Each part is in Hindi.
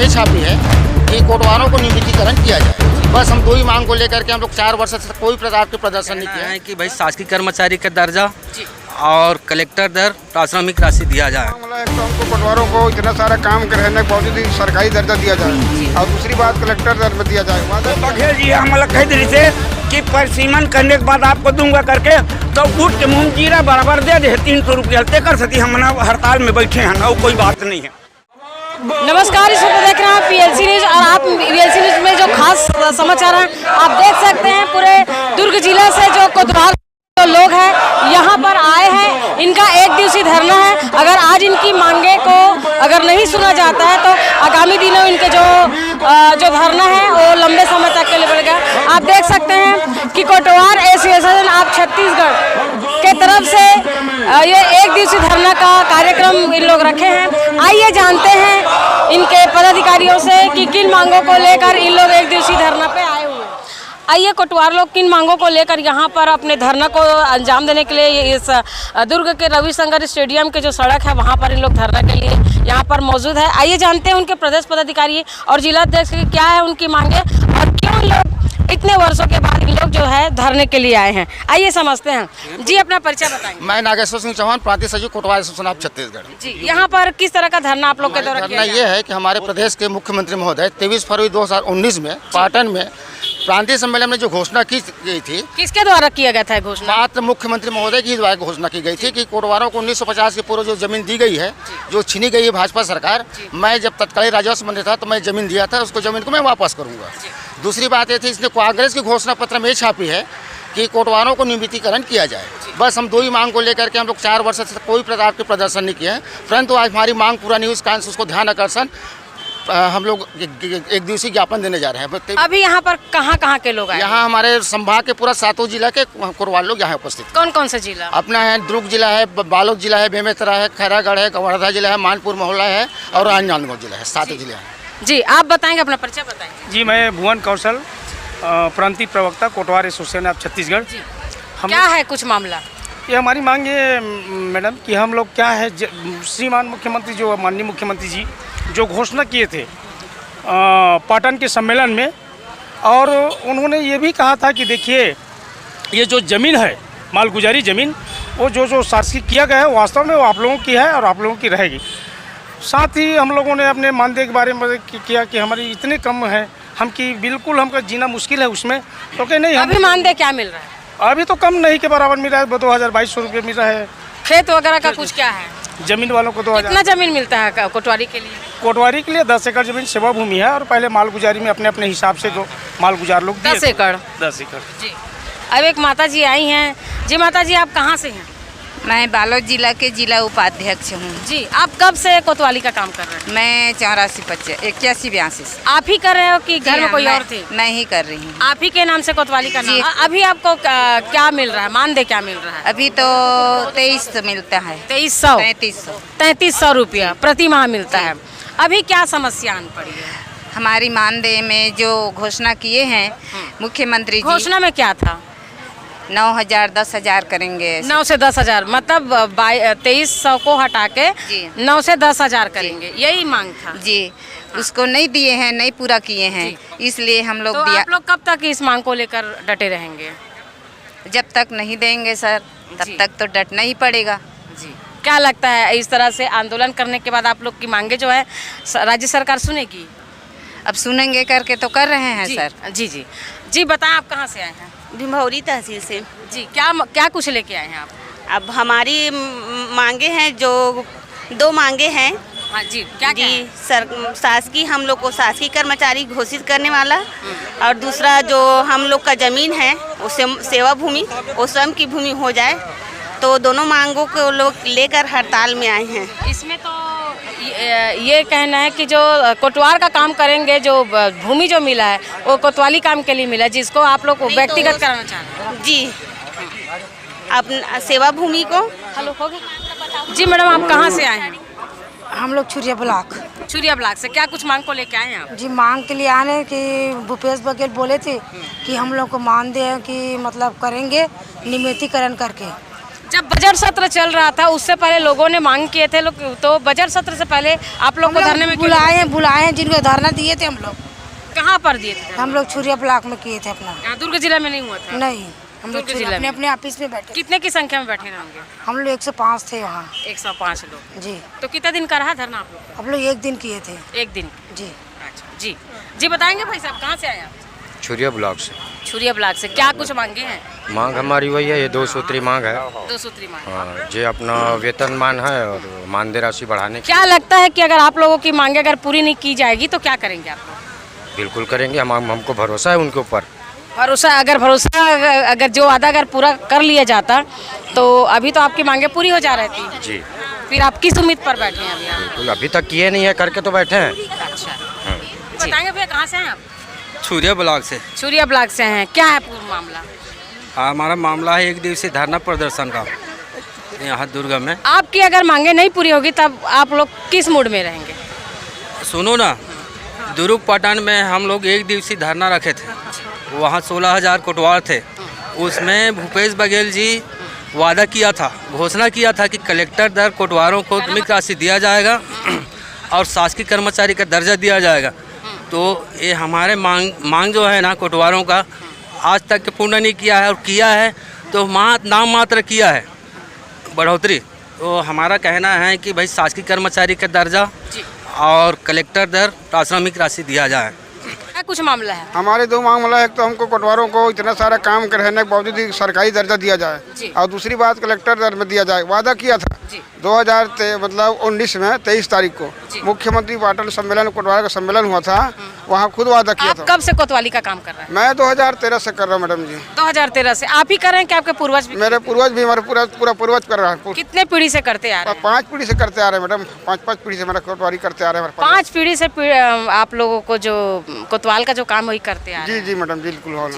में छापी है कि कोटवारों को नियमितीकरण किया जाए। बस हम दो ही मांग को लेकर के हम लोग 4 वर्ष से कोई प्रकार के प्रदर्शन नहीं किया है कि भाई शासकीय कर्मचारी का दर्जा और कलेक्टर दर प्राथमिक राशि दिया जाए। एक तो हमको पटवारों को इतना सारा काम करने के बावजूद सरकारी दर्जा दिया जाए और दूसरी बात कलेक्टर दर में दिया जाए। बघेल जी हमला कह दी थे कि परिसीमन करने के बाद आपको दूंगा करके, तो उठ के मुँह जीरा बराबर दे दे 300 रुपया कर सकती। हम हड़ताल में बैठे हैं और कोई बात नहीं है। नमस्कार, इस वक्त देख रहे हैं पीएलसी न्यूज और आप पीएलसी न्यूज में जो खास समाचार हैं आप देख सकते हैं। पूरे दुर्ग जिला से जो कोतवाल लोग हैं यहाँ पर आए हैं, इनका 1 दिवसीय धरना है। अगर आज इनकी मांगे को अगर नहीं सुना जाता है तो आगामी दिनों इनके जो धरना है वो लंबे समय तक के लिए बढ़ेगा। आप देख सकते हैं कि कोटवार एसोसिएशन आप छत्तीसगढ़ के तरफ से ये 1 दिवसीय धरना का कार्यक्रम इन लोग रखे हैं। आइए जानते हैं इनके पदाधिकारियों से कि किन मांगों को लेकर इन लोग 1 दिवसीय धरना पे आए हुए हैं। आइए कोटवार लोग किन मांगों को लेकर यहाँ पर अपने धरना को अंजाम देने के लिए इस दुर्ग के रविशंकर स्टेडियम के जो सड़क है वहाँ पर इन लोग धरना के लिए यहाँ पर मौजूद है। आइए जानते हैं उनके प्रदेश पदाधिकारी और जिला अध्यक्ष की क्या है उनकी मांगे और क्यों लोग इतने वर्षों के बाद इन लोग जो है धरने के लिए आए हैं। आइए समझते हैं। जी अपना परिचय बताएंगे। मैं नागेश्वर सिंह चौहान, प्रांतीय सचिव कोटवार एसोसिएशन छत्तीसगढ़। जी यहाँ पर किस तरह का धरना आप लोग के द्वारा धरना ये है कि हमारे प्रदेश के मुख्यमंत्री महोदय 23 फरवरी 2019 में पाटन में प्रांतीय सम्मेलन में जो घोषणा की गई थी, किसके द्वारा किया गया था घोषणा? मात्र मुख्यमंत्री महोदय की द्वारा घोषणा की गई थी कि कोटवारों को 1950 के पूर्व जो जमीन दी गई है, जो छीनी गई है भाजपा सरकार, मैं जब तत्कालीन राजस्व मंत्री था तो मैं जमीन दिया था, उसको जमीन को मैं वापस करूंगा। दूसरी बात ये थी, इसने कांग्रेस की घोषणा पत्र में छापी है कि कोटवारों को नियमितीकरण किया जाए। बस हम दो ही मांग को लेकर के हम लोग 4 वर्ष से कोई प्रकार के प्रदर्शन नहीं किए हैं, परंतु आज हमारी मांग पूरा नहीं हुई, इस कारण से उसको ध्यान आकर्षण हम लोग 1 दिवसीय ज्ञापन देने जा रहे हैं। अभी यहाँ पर कहाँ के लोग आए? यहाँ हमारे संभाग के पूरा 7 जिला के कोटवार लोग यहाँ उपस्थित। कौन कौन से जिला? अपना है दुर्ग जिला है, बालोद जिला है, बेमेतरा है, खैरागढ़ है, वर्धा जिला है, मानपुर मोहल्ला है और राजनांदगांव जिला है। 7 जिले हैं। जी आप बताएंगे, अपना परिचय बताएंगे। जी मैं भुवन कौशल, प्रांतीय प्रवक्ता कोटवार एसोसिएशन ऑफ छत्तीसगढ़। क्या है कुछ मामला? ये हमारी मांग ये मैडम कि हम लोग क्या है, श्रीमान मुख्यमंत्री जो माननीय मुख्यमंत्री जी जो घोषणा किए थे पाटन के सम्मेलन में, और उन्होंने ये भी कहा था कि देखिए ये जो ज़मीन है मालगुजारी ज़मीन, वो जो शासकीय किया गया है वास्तव में वो आप लोगों की है और आप लोगों की रहेगी। साथ ही हम लोगों ने अपने मानदेय के बारे में किया कि हमारी इतने कम है, हम कि बिल्कुल हमका जीना मुश्किल है उसमें, तो कि नहीं अभी मानदेय क्या मिल रहा है? अभी तो कम नहीं के बराबर मिल रहा है, 2200 रुपये मिल रहा है। खेत वगैरह का कुछ क्या है? जमीन वालों को 2000। कितना जमीन मिलता है कोटवारी के लिए? कोटवारी के लिए 10 एकड़ जमीन सेवा भूमि है और पहले मालगुजारी में अपने अपने हिसाब से जो मालगुजार लोग 10 एकड़। 10 एकड़ जी। अब एक माता जी आई हैं। जी माता जी आप कहाँ से हैं? मैं बालोद जिला के जिला उपाध्यक्ष हूँ। जी आप कब से कोतवाली का काम कर रहे हैं? मैं 84-85 से। आप ही कर रहे हो कि घर में कोई और थे? मैं ही कर रही हूँ। आप ही के नाम से कोतवाली का जी। नाम। अभी आपको क्या मिल रहा है, मानदेय क्या मिल रहा है? अभी तो 2300 मिलता है। 3300 रुपया प्रति माह मिलता है। अभी क्या समस्या आन पड़ी है? हमारी मानदेय में जो घोषणा किए हैं मुख्यमंत्री जी, घोषणा में क्या था? 9000 10,000 करेंगे। 9 से 10,000 मतलब 2300 को हटा के जी 9 से 10,000 करेंगे, यही मांग था जी। उसको नहीं दिए हैं, नहीं पूरा किए हैं, इसलिए हम लोग तो दिया। आप लोग कब तक इस मांग को लेकर डटे रहेंगे? जब तक नहीं देंगे सर तब तक तो डटना ही पड़ेगा जी। क्या लगता है इस तरह से आंदोलन करने के बाद आप लोग की मांगे जो है राज्य सरकार सुनेगी? अब सुनेंगे करके तो कर रहे हैं सर। जी जी जी बताएं, आप कहाँ से आए हैं? भिमौरी तहसील से। जी क्या कुछ लेके आए हैं आप? अब हमारी मांगे हैं, जो 2 मांगे हैं। हाँ जी क्या जी शासकीय, हम लोग को शासकीय कर्मचारी घोषित करने वाला, और दूसरा जो हम लोग का ज़मीन है उसे सेवा भूमि, वो स्वयं की भूमि हो जाए। तो दोनों मांगों को लोग लेकर हड़ताल में आए हैं। इसमें तो ये कहना है कि जो कोटवार का काम करेंगे, जो भूमि जो मिला है वो कोतवाली काम के लिए मिला है, जिसको आप लोग व्यक्तिगत कराना चाहते हैं। जी अपना सेवा भूमि को। हेलो हो गया जी। मैडम आप कहाँ से आए हैं? हम लोग छुरिया ब्लॉक से। क्या कुछ मांग को लेके आए हैं आप? जी मांग के लिए आने कि भूपेश बघेल बोले थे कि हम लोग को मानदेय कि मतलब करेंगे नियमितीकरण करके। जब बजट सत्र चल रहा था, उससे पहले लोगों ने मांग किए थे लोग, तो बजट सत्र से पहले आप लोग को धरने में बुलाए जिनको धरना दिए थे हम लोग। कहाँ पर दिए थे? हम लोग छुरिया ब्लॉक में किए थे अपना। यहाँ दुर्ग जिला में नहीं हुआ था? नहीं, हम लोग दुर्ग जिला अपने में। अपने ऑफिस में बैठे। कितने की संख्या में बैठे होंगे? हम लोग 105 थे वहाँ। 105 लोग। जी। तो कितने दिन का रहा धरना आप लोग? हम लोग 1 दिन किए थे। 1 दिन। जी। अच्छा जी जी, बताएंगे भाई साहब कहाँ से आए आप? छुरिया ब्लॉक से। छुरिया ब्लॉक से। क्या कुछ मांगे हैं? मांग हमारी वही है, ये 2 सूत्री मांग है। 2 सूत्री मांग। हाँ, जो अपना वेतनमान है और मानदेय राशि बढ़ाने की। क्या लगता है कि अगर आप लोगों की मांगे अगर पूरी नहीं की जाएगी तो क्या करेंगे आप लोग? बिल्कुल करेंगे, हमको भरोसा है उनके ऊपर। भरोसा अगर जो वादा अगर पूरा कर लिया जाता तो अभी तो आपकी मांगे पूरी हो जा रही थी जी। फिर आप किस उम्मीद पर बैठे हैं अभी आप? बिल्कुल, अभी तक किए नहीं है, करके तो बैठे हैं। अच्छा, बताएंगे भैया कहाँ से हैं आप? छुरिया ब्लॉक से। छुरिया ब्लॉक से हैं। क्या है पूरा मामला? हमारा मामला है 1 दिवसीय धरना प्रदर्शन का यहाँ दुर्ग में। आपकी अगर मांगे नहीं पूरी होगी तब आप लोग किस मूड में रहेंगे? सुनो ना, दुर्ग पटन में हम लोग 1 दिवसीय धरना रखे थे, वहाँ 16,000 कोटवार थे। उसमें भूपेश बघेल जी वादा किया था, घोषणा किया था कि कलेक्टर दर कोटवारों को दैनिक राशि दिया जाएगा और शासकीय कर्मचारी का दर्जा दिया जाएगा। तो ये हमारे मांग जो है ना कोटवारों का, आज तक पूर्ण नहीं किया है, और किया है तो नाम मात्र किया है बढ़ोतरी। तो हमारा कहना है कि भाई शासकीय कर्मचारी का दर्जा और कलेक्टर दर प्राथमिक राशि दिया जाए। क्या कुछ मामला है? हमारे 2 मामला, एक तो हमको कोटवारों को इतना सारा काम रहने के बावजूद ही सरकारी दर्जा दिया जाए, और दूसरी बात कलेक्टर दर में दिया जाए। वादा किया था 2019 में 23 तारीख को मुख्यमंत्री पाटन सम्मेलन कोटवाल का सम्मेलन हुआ था, वहाँ खुद वादा किया था। कब से कोतवाली का काम कर रहे हैं? मैं 2013 से कर रहा हूँ मैडम जी। 2013 से आप ही कर रहे हैं कि आपके पूर्वज भी? मेरे पूर्वज भी, हमारे पूरा पूर्वज कर रहा है। कितने पीढ़ी से करते आ रहे हैं? 5 पीढ़ी से करते आ रहे हैं मैडम, 5 पीढ़ी से मेरा कोतवाली करते आ रहे हैं। 5 पीढ़ी से आप लोगों को जो कोतवाल का जो काम वही करते आ रहे हैं? जी मैडम, बिल्कुल हो।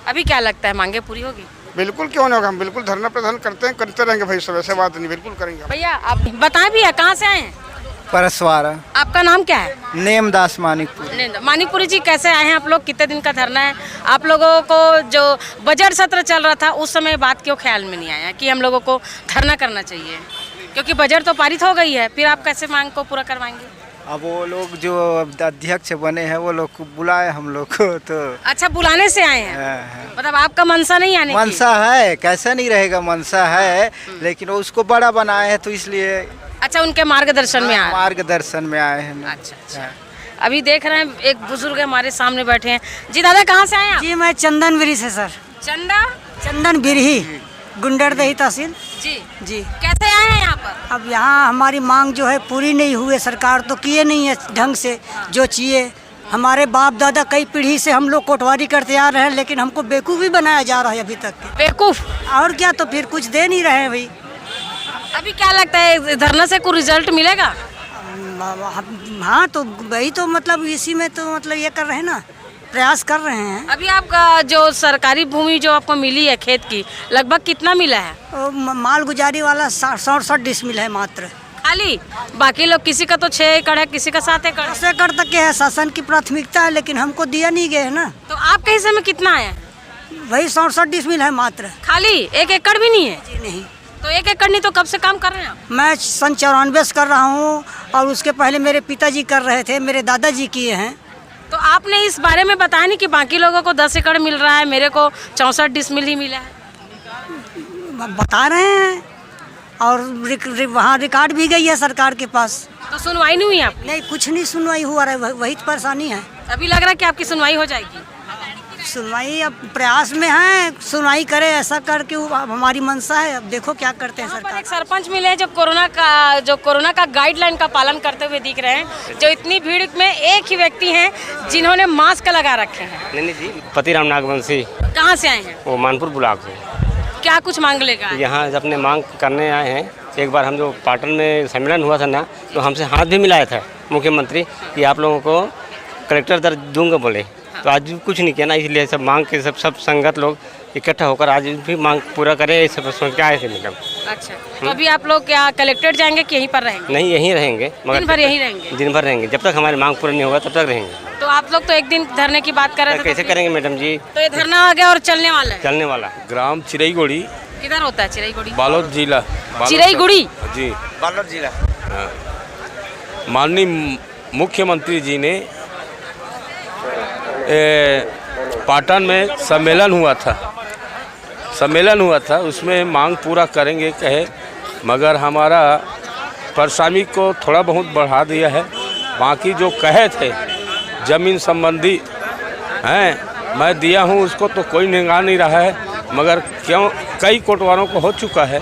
अभी क्या लगता है मांगे पूरी होगी? बिल्कुल, क्यों नहीं होगा, हम बिल्कुल धरना प्रदर्शन करते रहेंगे भाई, सब ऐसे बात नहीं, बिल्कुल करेंगे। भैया आप बताएं भैया कहाँ से आए हैं? परसवारा। आपका नाम क्या है? नेमदास मानिकपुर। मानिकपुरी जी, कैसे आए हैं आप लोग? कितने दिन का धरना है? आप लोगों को जो बजट सत्र चल रहा था उस समय बात क्यों ख्याल में नहीं आया कि हम लोगों को धरना करना चाहिए? क्योंकि बजट तो पारित हो गई है, फिर आप कैसे मांग को पूरा करवाएंगे? अब वो लोग जो अध्यक्ष बने हैं वो लोग को बुलाए हम लोग को, तो अच्छा बुलाने से आए हैं? मतलब आपका मनसा नहीं आने की? मनसा है, कैसा नहीं रहेगा, मनसा है, लेकिन वो उसको बड़ा बनाए हैं तो इसलिए। अच्छा, उनके मार्गदर्शन में आए? मार्गदर्शन में आए हैं। अच्छा। अभी देख रहे हैं एक बुजुर्ग हमारे सामने बैठे हैं। जी दादा कहाँ से आए आप? जी मैं चंदनबिरी से सर। चंदनबिरी, गुंडरदही तहसील। जी कैसे आए हैं यहाँ पर? अब यहाँ हमारी मांग जो है पूरी नहीं हुई है, सरकार तो किए नहीं है ढंग से जो चाहिए। हमारे बाप दादा कई पीढ़ी से हम लोग कोटवारी करते आ रहे हैं, लेकिन हमको बेवकूफ़ भी बनाया जा रहा है अभी तक। बेवकूफ़? और क्या, तो फिर कुछ दे नहीं रहे हैं भाई। अभी क्या लगता है धरना से कोई रिजल्ट मिलेगा? हाँ, तो वही तो मतलब इसी में तो मतलब ये कर रहे हैं ना, प्रयास कर रहे हैं। अभी आपका जो सरकारी भूमि जो आपको मिली है खेत की, लगभग कितना मिला है? माल गुजारी वाला 67 डिसमिल है मात्र खाली। बाकी लोग किसी का तो 6 एकड़ है, किसी का 7 एकड़। 10 एकड़ तक के है, शासन की प्राथमिकता है, लेकिन हमको दिया नहीं गया है ना। तो आपके हिस्से में कितना है? वही 67 डिसमिल है मात्र। खाली 1 एकड़ भी नहीं है? जी नहीं। तो 1 एकड़ नहीं तो कब से काम कर रहे हैं आप? मैं सन 94 से कर रहा हूँ, और उसके पहले मेरे पिताजी कर रहे थे, मेरे दादाजी किए हैं। तो आपने इस बारे में बताया नहीं कि बाकी लोगों को 10 एकड़ मिल रहा है, मेरे को 64 डिसमिल ही मिला है? बता रहे हैं, और वहाँ रिकॉर्ड भी गई है सरकार के पास। तो सुनवाई नहीं हुई आप? नहीं, कुछ नहीं सुनवाई हुआ है, वही तो परेशानी है। अभी लग रहा है कि आपकी सुनवाई हो जाएगी? सुनवाई अब प्रयास में है, सुनवाई करे ऐसा करके हमारी मनसा है। अब देखो क्या करते हैं सरकार। एक सरपंच मिले जो कोरोना का गाइडलाइन का पालन करते हुए दिख रहे हैं। जो इतनी भीड़ में एक ही व्यक्ति हैं जिन्होंने मास्क लगा रखे हैं। नहीं जी, पतिराम नागवंशी। कहाँ से आए हैं? वो मानपुर ब्लॉक से। क्या कुछ मांग लेगा? यहाँ अपने मांग करने आए हैं। एक बार हम जो पाटन में सम्मेलन हुआ था ना, तो हमसे हाथ भी मिलाया था मुख्यमंत्री कि आप लोगों को कलेक्टर दर दूंगा बोले, तो आज भी कुछ नहीं किया ना, इसलिए सब मांग के सब संगत लोग इकट्ठा होकर आज भी मांग पूरा करें, सब सोच के आए थे मैडम। अच्छा, तो अभी आप लोग क्या कलेक्टेड जाएंगे कि यहीं पर रहेंगे? नहीं, यहीं रहेंगे, मगर दिन भर यहीं रहेंगे? दिन भर रहेंगे, जब तक हमारी मांग पूरा नहीं होगा तब तक रहेंगे। तो आप लोग तो एक दिन धरने की बात कर रहे थे, कैसे करेंगे मैडम जी? तो ये धरना आ गया और चलने वाला है? चलने वाला। ग्राम चिरईगोड़ी किधर होता है चिरईगुड़ी? बालोद जिला। चिरईगुड़ी जी, बालोद जिला। माननीय मुख्यमंत्री जी ने पाटन में सम्मेलन हुआ था, उसमें मांग पूरा करेंगे कहे, मगर हमारा परेशानी को थोड़ा बहुत बढ़ा दिया है। बाकी जो कहे थे ज़मीन संबंधी हैं, मैं दिया हूँ उसको तो कोई निगाह नहीं रहा है, मगर क्यों कई कोटवारों को हो चुका है,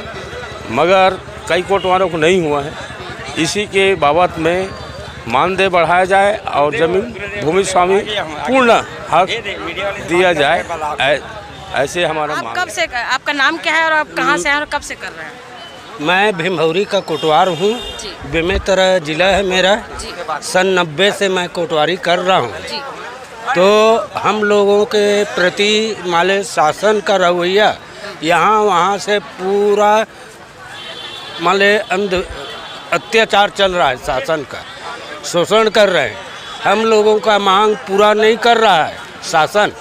मगर कई कोटवारों को नहीं हुआ है। इसी के बाबत में मानदेय बढ़ाया जाए और जमीन भूमि स्वामी पूर्ण हक दिया जाए, ऐसे हमारा आप कब से, आपका नाम क्या है और आप कहाँ से हैं और कब से कर रहे हैं? मैं भीमभौरी का कोटवार हूँ, बेमेतरा जिला है मेरा। सन 90 से मैं कोटवारी कर रहा हूँ। तो हम लोगों के प्रति माले शासन का रवैया यहाँ वहाँ से पूरा माले अत्याचार चल रहा है, शासन का शोषण कर रहे हैं। हम लोगों का मांग पूरा नहीं कर रहा है शासन।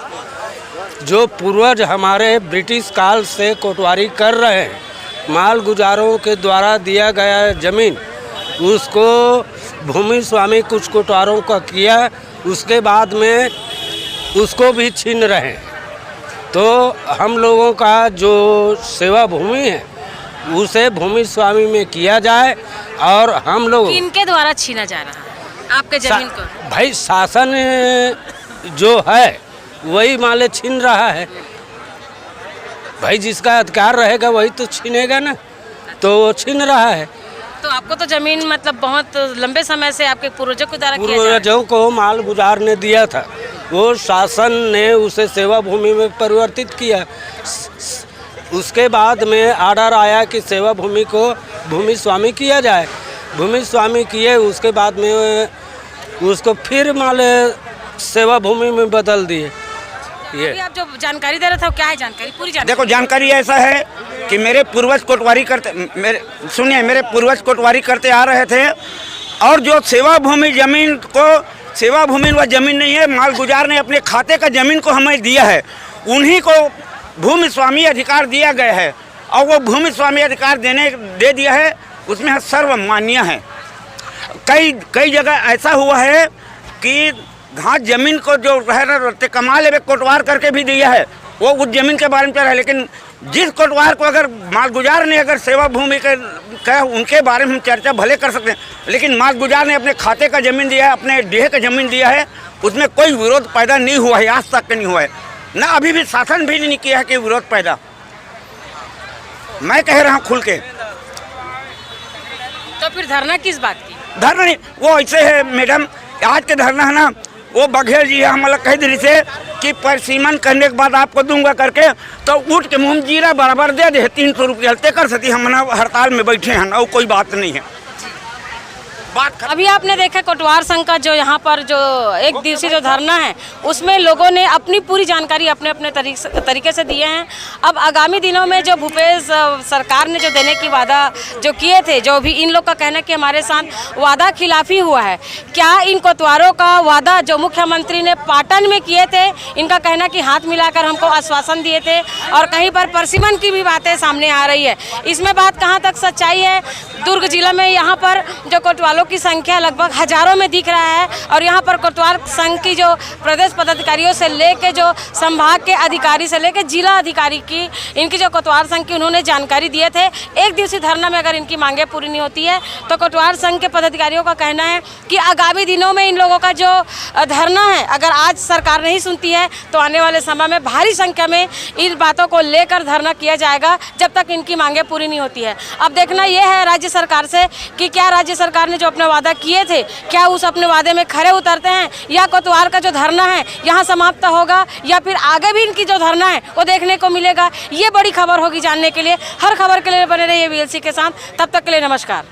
जो पूर्वज हमारे ब्रिटिश काल से कोटवारी कर रहे हैं, माल गुजारों के द्वारा दिया गया ज़मीन, उसको भूमि स्वामी कुछ कोटवारों का किया, उसके बाद में उसको भी छीन रहे हैं। तो हम लोगों का जो सेवा भूमि है उसे भूमि स्वामी में किया जाए। और हम लोग किनके द्वारा छीना जा रहा है आपके जमीन को? भाई शासन जो है वही माले छीन रहा है। भाई जिसका अधिकार रहेगा वही तो छीनेगा ना, तो वो छीन रहा है। तो आपको तो जमीन मतलब बहुत लंबे समय से आपके पूर्वजों के द्वारा किया जा रहा है। पूर्वजों को माल गुजार ने दिया था, वो शासन ने उसे सेवा भूमि में परिवर्तित किया। उसके बाद में आर्डर आया कि सेवा भूमि को भूमि स्वामी किया जाए। भूमि स्वामी किए, उसके बाद में उसको फिर माल सेवा भूमि में बदल दिए। ये आप जो जानकारी दे रहे थे क्या है जानकारी? पूरी जानकारी। देखो जानकारी ऐसा है कि मेरे पूर्वज कोटवारी करते आ रहे थे, और जो सेवा भूमि जमीन को, सेवा भूमि व जमीन नहीं है, माल गुजार ने अपने खाते का जमीन को हमें दिया है, उन्हीं को भूमि स्वामी अधिकार दिया गया है। और वो भूमि स्वामी अधिकार दे दिया है, उसमें सर्वमान्य है। कई जगह ऐसा हुआ है कि घाट जमीन को जो रहते कमाल है कोटवार करके भी दिया है, वो उस जमीन के बारे में कह रहा है। लेकिन जिस कोटवार को अगर माल गुजार ने अगर सेवा भूमि का उनके बारे में हम चर्चा भले कर सकते हैं, लेकिन माल गुजार ने अपने खाते का ज़मीन दिया है, अपने डेह का ज़मीन दिया है, उसमें कोई विरोध पैदा नहीं हुआ है, आज तक नहीं हुआ है, ना अभी भी शासन भी नहीं किया है कि विरोध पैदा। मैं कह रहा हूँ खुल के। तो फिर धरना किस बात की? धरना नहीं, वो ऐसे है मैडम, आज के धरना है ना, वो बघेल जी है हमारा कह दी से कि परिसीमन करने के बाद आपको दूंगा करके, तो उठ के मुँह जीरा बराबर दे दे 300 रुपये हल्ते कर सकती। हम ना हड़ताल में बैठे हैं ना, वो कोई बात नहीं है। अभी आपने देखा कोटवार संघ का जो यहाँ पर जो एक दिवसीय जो धरना है, उसमें लोगों ने अपनी पूरी जानकारी अपने अपने तरीके से दिए हैं। अब आगामी दिनों में जो भूपेश सरकार ने जो देने की वादा जो किए थे, जो भी इन लोग का कहना है कि हमारे साथ वादा खिलाफी हुआ है, क्या इन कोटवारों का वादा जो मुख्यमंत्री ने पाटन में किए थे, इनका कहना कि हाथ मिलाकर हमको आश्वासन दिए थे, और कहीं पर परसिमन की भी बातें सामने आ रही है। इसमें बात कहाँ तक सच्चाई है? दुर्ग जिला में यहाँ पर जो कोटवालों की संख्या लगभग हजारों में दिख रहा है, और यहाँ पर कोटवार संघ की जो प्रदेश पदाधिकारियों से लेके जो संभाग के अधिकारी से लेके जिला अधिकारी की, इनकी जो कोटवार संघ की उन्होंने जानकारी दिए थे। एक दिवसीय धरना में अगर इनकी मांगे पूरी नहीं होती है, तो कोटवार संघ के पदाधिकारियों का कहना है कि आगामी दिनों में इन लोगों का जो धरना है, अगर आज सरकार नहीं सुनती है तो आने वाले समय में भारी संख्या में इन बातों को लेकर धरना किया जाएगा, जब तक इनकी मांगे पूरी नहीं होती है। अब देखना यह है राज्य सरकार से कि क्या राज्य सरकार ने जो अपने वादा किए थे, क्या उस अपने वादे में खरे उतरते हैं, या कोटवार का जो धरना है यहाँ समाप्त होगा, या फिर आगे भी इनकी जो धरना है वो देखने को मिलेगा। ये बड़ी खबर होगी जानने के लिए। हर खबर के लिए बने रहिए VLC के साथ। तब तक के लिए नमस्कार।